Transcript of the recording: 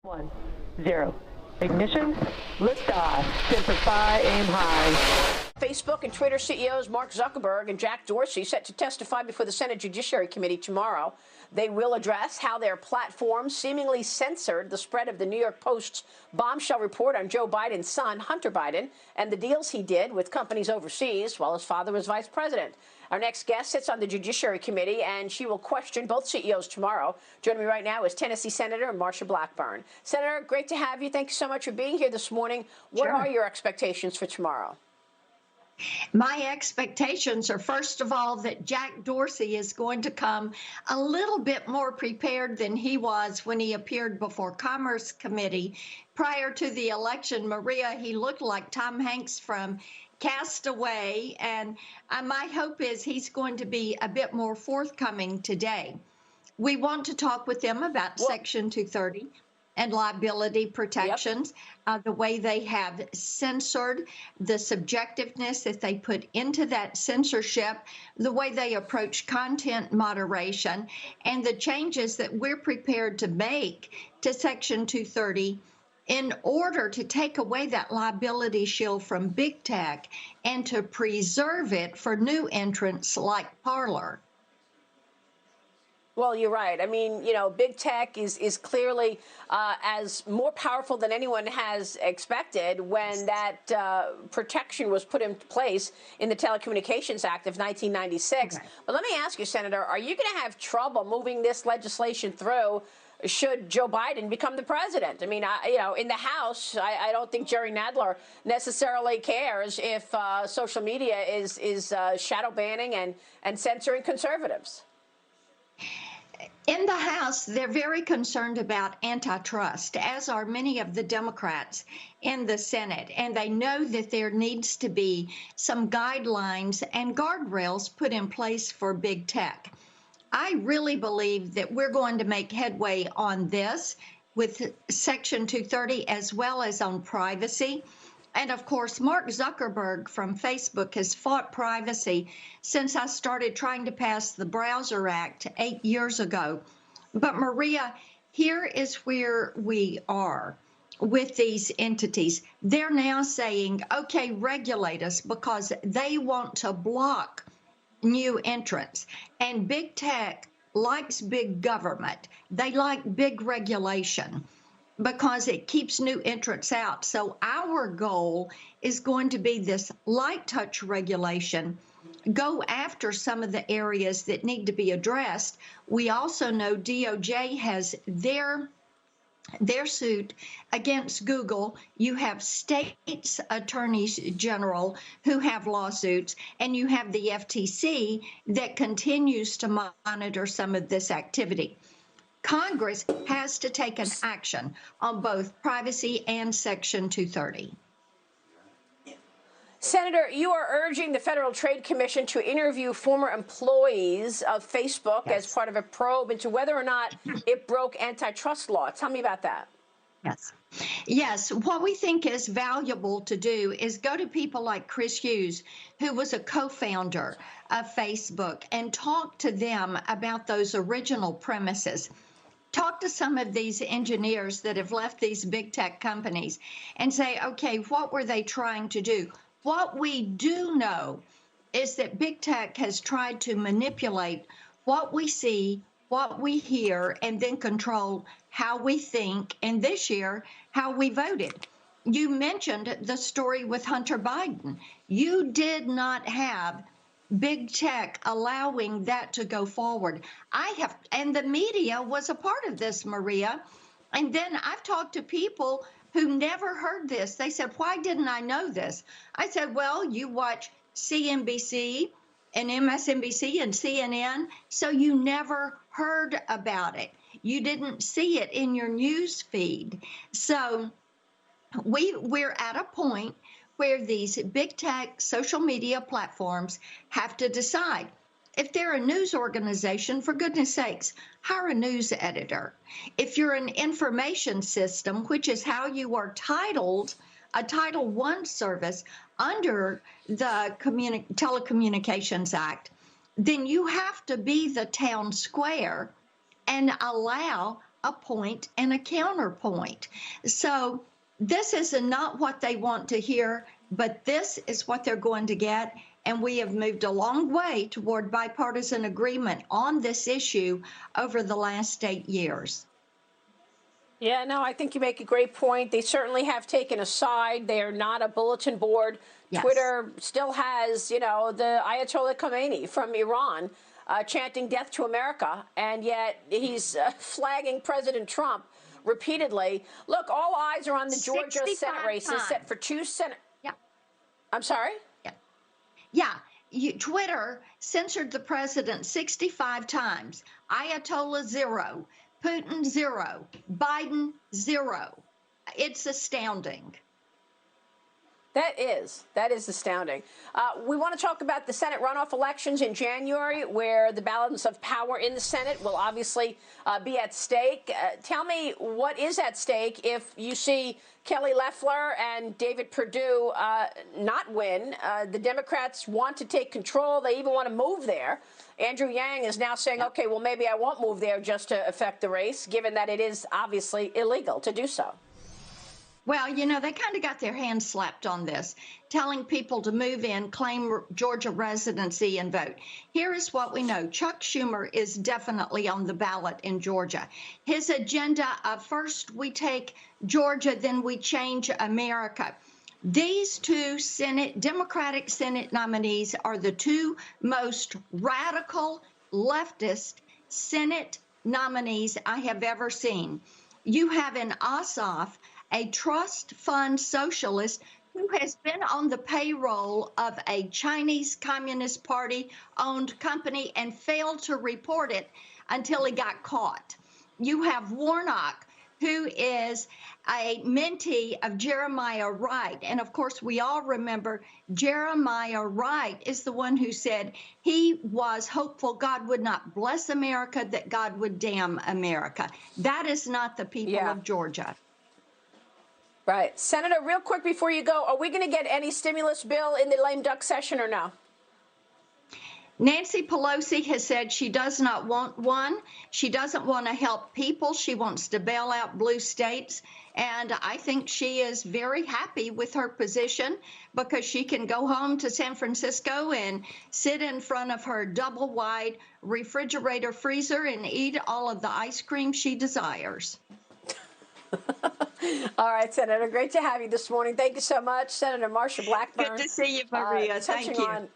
1, 0. Ignition, liftoff. Semper aim high. Facebook and Twitter CEOs Mark Zuckerberg and Jack Dorsey set to testify before the Senate Judiciary Committee tomorrow. They will address how their platforms seemingly censored the spread of the New York Post's bombshell report on Joe Biden's son, Hunter Biden, and the deals he did with companies overseas while his father was vice president. Our next guest sits on the Judiciary Committee, and she will question both CEOs tomorrow. Joining me right now is Tennessee Senator Marsha Blackburn. Senator, great to have you. Thank you so much for being here this morning. What are your expectations for tomorrow? My expectations are, first of all, that Jack Dorsey is going to come a little bit more prepared than he was when he appeared before Commerce Committee. Prior to the election, Maria, he looked like Tom Hanks from Castaway, and my hope is he's going to be a bit more forthcoming today. We want to talk with them about Section 230 and liability protections, the way they have censored, the subjectiveness that they put into that censorship, the way they approach content moderation, and the changes that we're prepared to make to Section 230 in order to take away that liability shield from big tech and to preserve it for new entrants like Parler. Well, you're right. I mean, you know, big tech is clearly as more powerful than anyone has expected when that protection was put in place in the Telecommunications Act of 1996. Okay. But let me ask you, Senator, are you going to have trouble moving this legislation through should Joe Biden become the president? I mean, you know, in the House, I don't think Jerry Nadler necessarily cares if social media is shadow banning and censoring conservatives. In the House, they're very concerned about antitrust, as are many of the Democrats in the Senate, and they know that there needs to be some guidelines and guardrails put in place for big tech. I really believe that we're going to make headway on this with Section 230 as well as on privacy. And of course, Mark Zuckerberg from Facebook has fought privacy since I started trying to pass the Browser Act 8 years ago. But Maria, here is where we are with these entities. They're now saying, okay, regulate us, because they want to block new entrants. And big tech likes big government. They like big regulation, because it keeps new entrants out. So our goal is going to be this light touch regulation, go after some of the areas that need to be addressed. We also know DOJ has their suit against Google. You have states attorneys general who have lawsuits, and you have the FTC that continues to monitor some of this activity. Congress has to take an action on both privacy and Section 230. Senator, you are urging the Federal Trade Commission to interview former employees of Facebook as part of a probe into whether or not it broke antitrust law. Tell me about that. Yes, what we think is valuable to do is go to people like Chris Hughes, who was a co-founder of Facebook, and talk to them about those original premises. Talk to some of these engineers that have left these big tech companies and say, okay, what were they trying to do? What we do know is that big tech has tried to manipulate what we see, what we hear, and then control how we think, and this year, how we voted. You mentioned the story with Hunter Biden. You did not have big tech allowing that to go forward. And the media was a part of this, Maria. And then I've talked to people who never heard this. They said, why didn't I know this? I said, well, you watch CNBC and MSNBC and CNN, so you never heard about it. You didn't see it in your news feed. So we're at a point where these big tech social media platforms have to decide. If they're a news organization, for goodness sakes, hire a news editor. If you're an information system, which is how you are titled, a Title I service under the Telecommunications Act, then you have to be the town square and allow a point and a counterpoint. So this is not what they want to hear, but this is what they're going to get. And we have moved a long way toward bipartisan agreement on this issue over the last 8 years. Yeah, no, I think you make a great point. They certainly have taken a side. They are not a bulletin board. Yes. Twitter still has, the Ayatollah Khomeini from Iran chanting death to America, and yet he's flagging President Trump repeatedly. Look, all eyes are on the Georgia Senate races set for 2 Senate. Yeah. I'm sorry? Yeah. Twitter censored the president 65 times. Ayatollah 0. Putin 0, Biden 0. It's astounding. That is astounding. We want to talk about the Senate runoff elections in January, where the balance of power in the Senate will obviously be at stake. Tell me what is at stake if you see Kelly Loeffler and David Perdue not win. The Democrats want to take control. They even want to move there. Andrew Yang is now saying, okay, well, maybe I won't move there just to affect the race, given that it is obviously illegal to do so. Well, they kind of got their hands slapped on this, telling people to move in, claim Georgia residency, and vote. Here is what we know. Chuck Schumer is definitely on the ballot in Georgia. His agenda of first we take Georgia, then we change America. These two Democratic Senate nominees are the two most radical leftist Senate nominees I have ever seen. You have an Ossoff, a trust fund socialist who has been on the payroll of a Chinese Communist Party owned company and failed to report it until he got caught. You have Warnock, who is a mentee of Jeremiah Wright. And of course, we all remember Jeremiah Wright is the one who said he was hopeful God would not bless America, that God would damn America. That is not the people of Georgia. Right. Senator, real quick before you go, are we going to get any stimulus bill in the lame duck session or no? Nancy Pelosi has said she does not want one. She doesn't want to help people. She wants to bail out blue states. And I think she is very happy with her position because she can go home to San Francisco and sit in front of her double wide refrigerator freezer and eat all of the ice cream she desires. All right, Senator, great to have you this morning. Thank you so much, Senator Marsha Blackburn. Good to see you, Maria. Thank you.